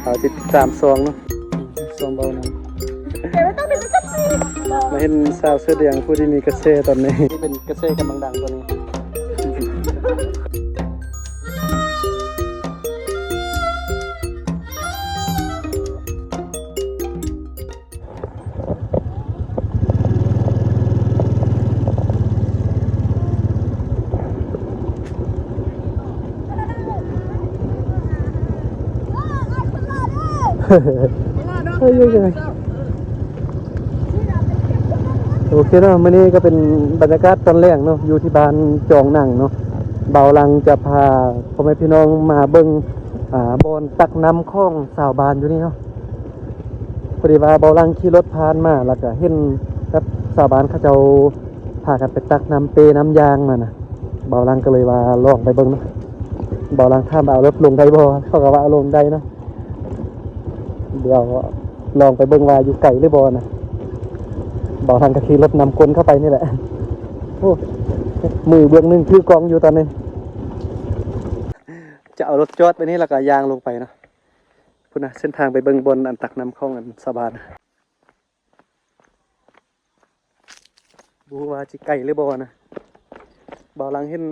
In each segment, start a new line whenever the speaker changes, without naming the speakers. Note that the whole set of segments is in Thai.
เอาจิตตามซองเนาะซองเบานั้นมาเห็นสาวเสื้อแดงผู้ที่มีกระเซตอนนี้นี่เป็นกระเซกำลังดังตัวนี้โอเคเนาะมื้อนี้ก็เป็นบรรยากาศตอนแรกเนาะอยู่ที่บ้านจองหนังเนาะเบาลังจะพาพ่อแม่พี่น้องมาเบิ่งบอนตักน้ำคลองสาวบานอยู่นี่เนาะพอดีว่าเบาลังขี่รถผ่านมาแล้วก็เห็นกับสาวบานเขาเจ้าพากันไปตักน้ำเปน้ำยางมาน่ะเบาลังก็เลยว่าลองไปเบิ่งเนาะเบาลังถามเอารถลงได้บ่เขาก็ว่าเอาลงได้เนาะเดี๋ยวลองไปเบิ่งว่าอยู่ไกลหรือบ่นะเบาลังก็ขี่รถนำคนเข้าไปนี่แหละโอ้มือเบื้องหนึงถือกองอยู่ตอนนี้จะเอารถจอดไปนี่แล้วก็ยางลงไปเนาะพุ่นนะเส้นทางไปเบิ่งบนอันตักน้ำคลองอันสะบานบูว่าจิไก่หรือบ่นะเบาลังเห็น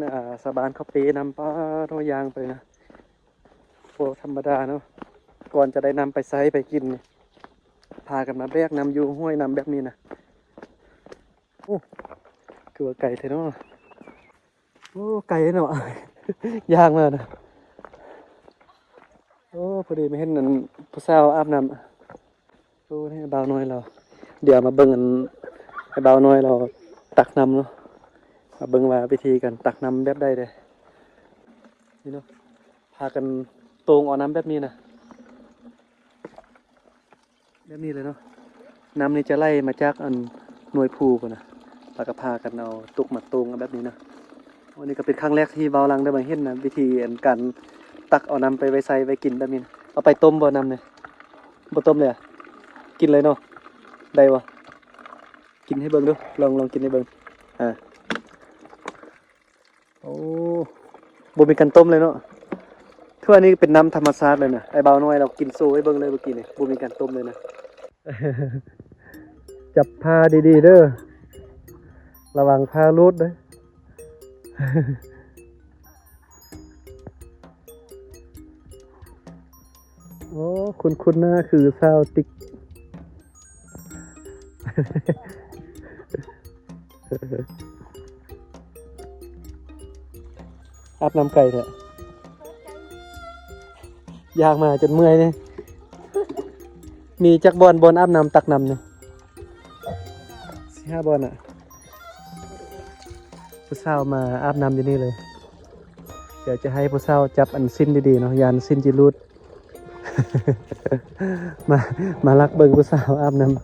สะบานเขาเปนำป้าโทยางไปนะโอ้ธรรมดาเนาะก่อนจะได้นำไปไซไปกินพากันมาแบกนำอยู่ห้วยนำแบบนี้นะโอ้คือว่าไก่เท่เนาะโอ้ไก่เนาะ ยางมานะโอ้พอดีไม่เห็นนั่นผู้สาวอาบน้ำโอ้นี่บ่าวน้อยเราเดี๋ยวมาเบิ่งกันให้บ่าวน้อยเราตักน้ำเนาะมาเบิ่งว่าวิธีการตักน้ำแบบใดเด้นี่เนาะพากันตรงเอาน้ำแบบนี้นะแบบนี้เลยเนาะน้ำนี่จะไล่มาจากอันหน่วยภูก่อนนะแล้วก็พากันเอาตุกมาตรงแบบนี้นะวันนี้ก็เป็นครั้งแรกที่บ่าวลังได้มาเห็นนะวิธีการตักเอาน้ำไปไว้ใส่ไว้กินแบบนี้นะเอาไปต้มบ่น้ำเนี่ยบ่ต้มเลยอ่ะกินเลยเนาะได้วะกินให้เบิ่งดูลองกินให้เบิ่งโอ้บ่มีการต้มเลยเนาะทั่วนี้เป็นน้ำธรรมชาติเลยนะไอ้บ่าวน้อยเรากินโซ่ให้เบิ่งเลยเมื่อกี้นี่บ่มีการต้มเลยนะ จับพาดีๆเด้อระวังพารูดเด้อ โอ้คุณหน้าคือซาวติ๊ก อาบน้ำไก่เถอะยากมาจนเมื่อยเนี่ยมีจักบอลอาบน้ำตักน้ำเนี่ย4-5 บอลอ่ะผู้สาวมาอาบน้ำที่นี่เลย เดี๋ยวจะให้ผู้สาวจับอันสิ้นดีๆเนาะยานสิ้นจิรูด มาลักเบิ่งผู้สาวอาบน้ำ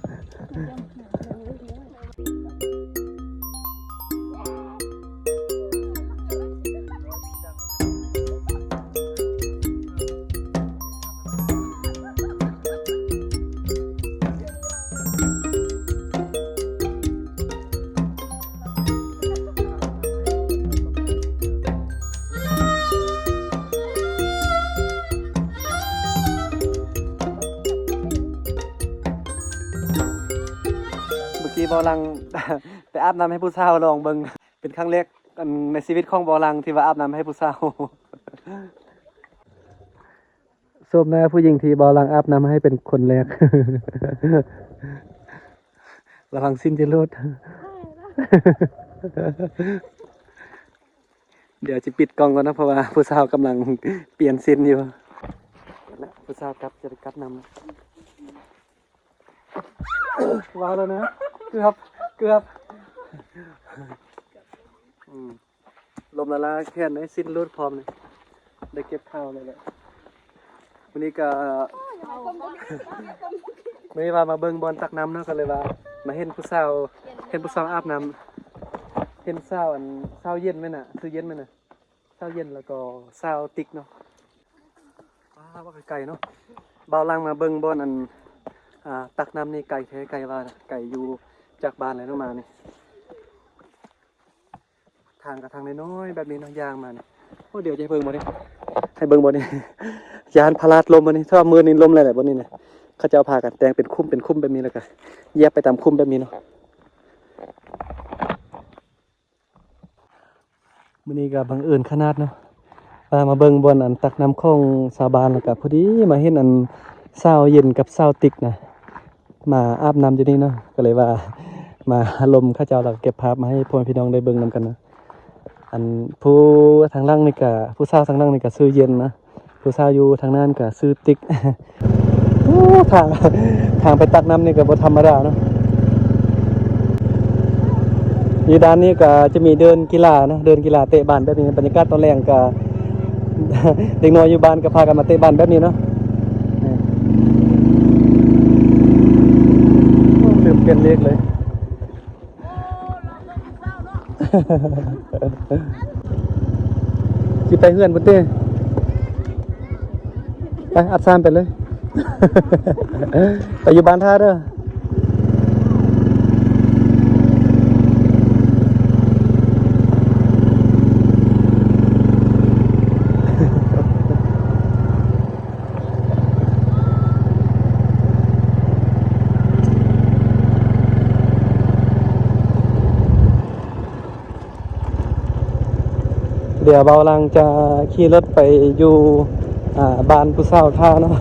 เมื่อกี้บอลัง ไปอาบน้ำให้ผู้สาวลองเบิ่งเป็นครั้งแรกในชีวิตของบอลังที่ว่าอาบน้ำให้ผู้สาว สมหน้าผู้หญิงที่บอลังอาบน้ำให้เป็นคนแรก ระวังสิ้นจะลด เดี๋ยวจะปิดกล้องก่อนนะเพราะว่าผู้สาวกำลังเปลี่ยนสิ้นอยู่ผู้สาวกลับจะกลับนำ ว้าวแล้วนะเกือบลมละลาแค่ไหนสิ้นรูดพร้อมเลยได้เก็บข้าวเลยแหละวันนี้ก็ไม่ว่ามาเบิ่งบอลตักน้ำเนาะก็เลยว่ามาเห็นผู้สาวอาบน้ำเห็นสาวสาวเย็นไหมน่ะคือเย็นไหมน่ะสาวเย็นแล้วก็สาวติ๊กเนาะว่าไก่เนาะเบาลังมาเบิ่งบอลตักน้ำนี่ไก่แท้ไก่ว่าไก่อยู่จากบ้านอะไรเนาะมานี่ทางกับทางน้อยๆแบบนี้เนาะยางมานี่โอ้เดี๋ยวจะให้เบิ่งบ่ดิ ยานพาราดลมอันนี้ถ้ามือนี่ลมอะไรแบบนี้เนี่ยเขาจะเอาพากันแต่งเป็นคุ้มแบบนี้แล้วก็แยกไปตามคุ้มแบบนี้เนาะมื้อนี้ก็บังเอิญขนาดเนาะมาเบิ่งบอนอันตักน้ำของสาบานแล้วก็พอดีมาเห็นอันสาวเย็นกับสาวติ๊กนะมาอาบน้ำอยู่นี่เนาะก็เลยว่ามาลมเขาเจ้าเราเก็บภาพมาให้พ่อแม่พี่น้องได้เบิ่งนำกันนะอันผู้ทางล่างนี่ก็ผู้สาวทางล่างนี่ก็ชื่อเย็นนะผู้สาวอยู่ทางนั้นก็ชื่อติ๊ก โอ้ทางไปตักน้ำนี่ก็บ่ธรรมดาเนาะอยู่ด้านนี้ก็จะมีเดินกีฬานะเดินกีฬาเตะบอลแบบนี้บรรยากาศตอนแรงก็ เด็กน้อยอยู่บ้านก็พากันมาเตะบอลแบบนี้เนาะลืมเปลี่ยนเลขเลย จิไปเฮือนพุ่นเต้ไปอัดซานไปเลย ไปอยู่บ้านท่าเด้อเดี๋ยวเบาลังจะขี่รถไปอยู่บ้านผู้สาวท่าเนาะ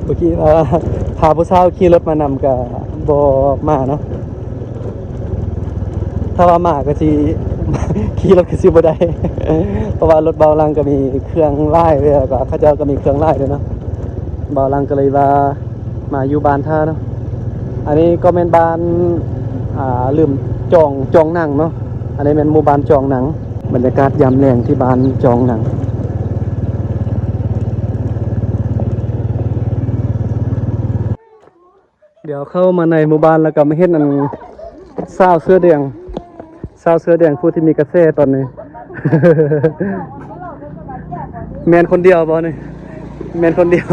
เมื่อกี้พาผู้สาวขี่รถมานำกับบมาเนาะถ้าว่ามาก็สิ ขี่รถก็สิบ่ได้ เพราะว่ารถเบาลังก็มีเครื่องไล่ด้วยแล้วก็เขาเจ้าก็มีเครื่องไล่ด้วยเนาะเบาลังก็เลยว่ามาอยู่บ้านท่าเนาะอันนี้ก็เป็นบ้านลืมจองหนังเนาะอันนี้เป็นหมู่บ้านจองหนังบรรยากาศยามแรงที่บ้านจองหนังเดี๋ยวเข้ามาในหมู่บ้านแล้วก็มาเห็นอันสาวเสื้อแดงผู้ที่มีกระแสตอนนี้ แมนคนเดียวบ่นี่แมนคนเดียว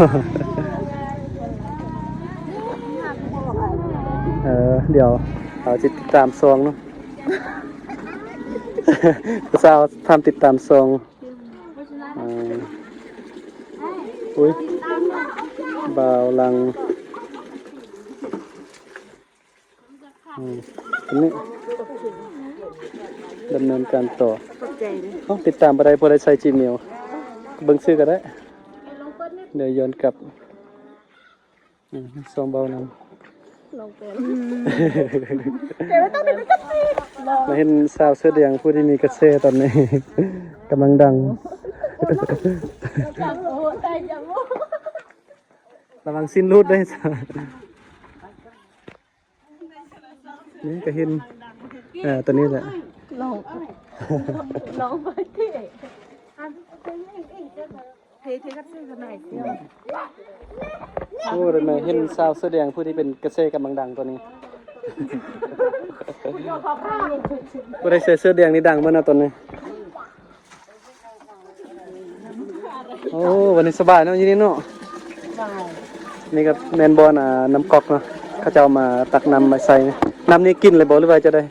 เดี๋ยวเราจะติดตามซองเนาะ สาวทำติดตามซองอุ้ยบ่าวลังอันนี้ดำเนินการต่อติดตามอะไรพอได้ใช้ Gmail เบิ่งซื้อก็ได้เดี๋ยวย้อนกลับซองเบานำมาเห็นสาวเสื้อแดงผู้ที่มีกระเซตอนนี้ กำลังดัง ระวังสิ้นรูดได้ นี่ก็เห็นตัวนี้แหละลองไปที่โอ้เดี๋ยวมาเห็นสาวเสื้อแดงผู้ที่เป็นกระเซกำลังดังตัวนี้ ผู้ใดใส่เสื้อแดงนี่ดังเมื่อนะตัวนี้โอ้วันนี้สบายเนาะยี่นี่เนาะนี่ก็แมนบอลน้ำก๊อกเนาะเขาจะเอามาตักน้ำมาใส่น้ำนี้กินเลยบอกหรือว่าจะได้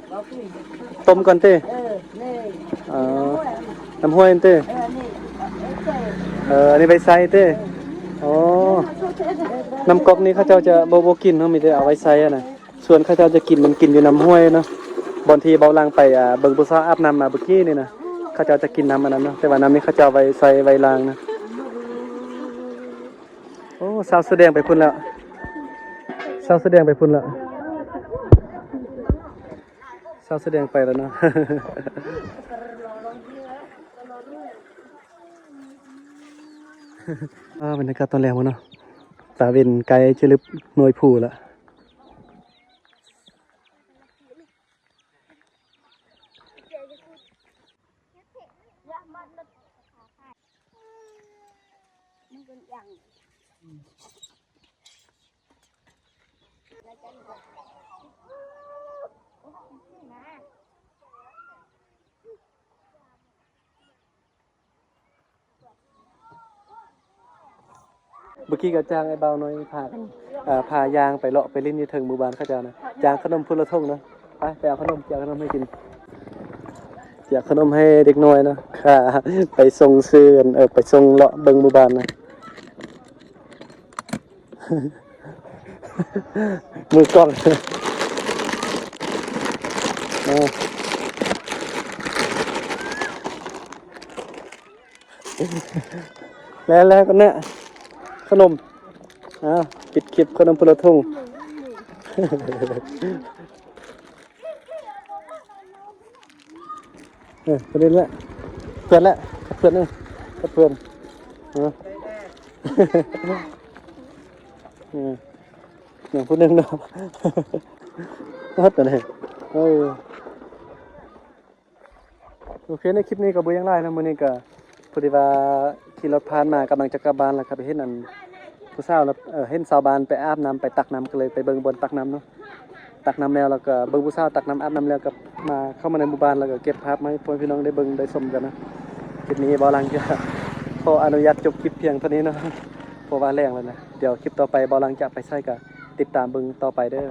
ต้มก่อนเต้น้ำห้วยเต้อันนี้ใบไซเต้อ๋อน้ำก๊อกนี้เขาจะโบกินเขามีแต่เอาไว้ใส่นะส่วนเขาจะกินมันกินอยู่น้ำห้วยเนาะบางทีเบาลังไปเบิ่งผู้สาวอาบน้ำมาเมื่อกี้นี่นะเขาจะกินน้ำมันนั้นเนาะแต่ว่าน้ำนี้เขาจะเอาไว้ใส่ไว้ล้างนะโอ้สาวแสดงไปพุ่นแล้วสาวแสดงไปพุ่นแล้วสาวแสดงไปแล้วเนาะ บรรยากาศตอนแรกวะเนาะตาเวนไกลจะลึบหน่วยผู้ละเมื่อกี้ก็จ้างไอ้เบาน้อยพายางไปเลาะไปเล่นในเทิงหมู่บ้านเขาเจ้านะจ้างขนมพุละทงเนาะไปเอาขนมแจกขนมให้กินแจกขนมให้เด็กน้อยเนาะค่ะไปส่งซื้อไปส่งเลาะเบิ่งหมู่บ้านนะ มือกล้องเอาแล้วก็เนี่ยขนมปิดคลิปขนมพลทุ่งประเด็นละเพื่อนละเพื่อนนึงเพื่อนอย่างพูดนึงเนาะฮอตแต่ไหนโอเคในคลิปนี้ก็บ่ยังไล่นะมื้อนี้ก็พอดีว่าขี่รถผ่านมากำลังจะกลับบ้านแล้วครับไปเห็นอันผู้สาวแล้วเห็นสาวบ้านไปอาบน้ำไปตักน้ำก็เลยไปเบิ่งบนตักน้ำเนาะตักน้ำแล้วก็เบิ่งผู้สาวตักน้ำอาบน้ำแล้วก็มาเข้ามาในหมู่บ้านแล้วก็เก็บภาพมาให้พ่อพี่น้องได้เบิ่งได้ชมกันนะคลิปนี้บ่หลังจะขออนุญาตจบคลิปเพียงเท่านี้เนาะเพราะว่าแรงแล้วนะเดี๋ยวคลิปต่อไปบ่หลังจะไปใช้ก็ติดตามเบิ่งต่อไปเด้อ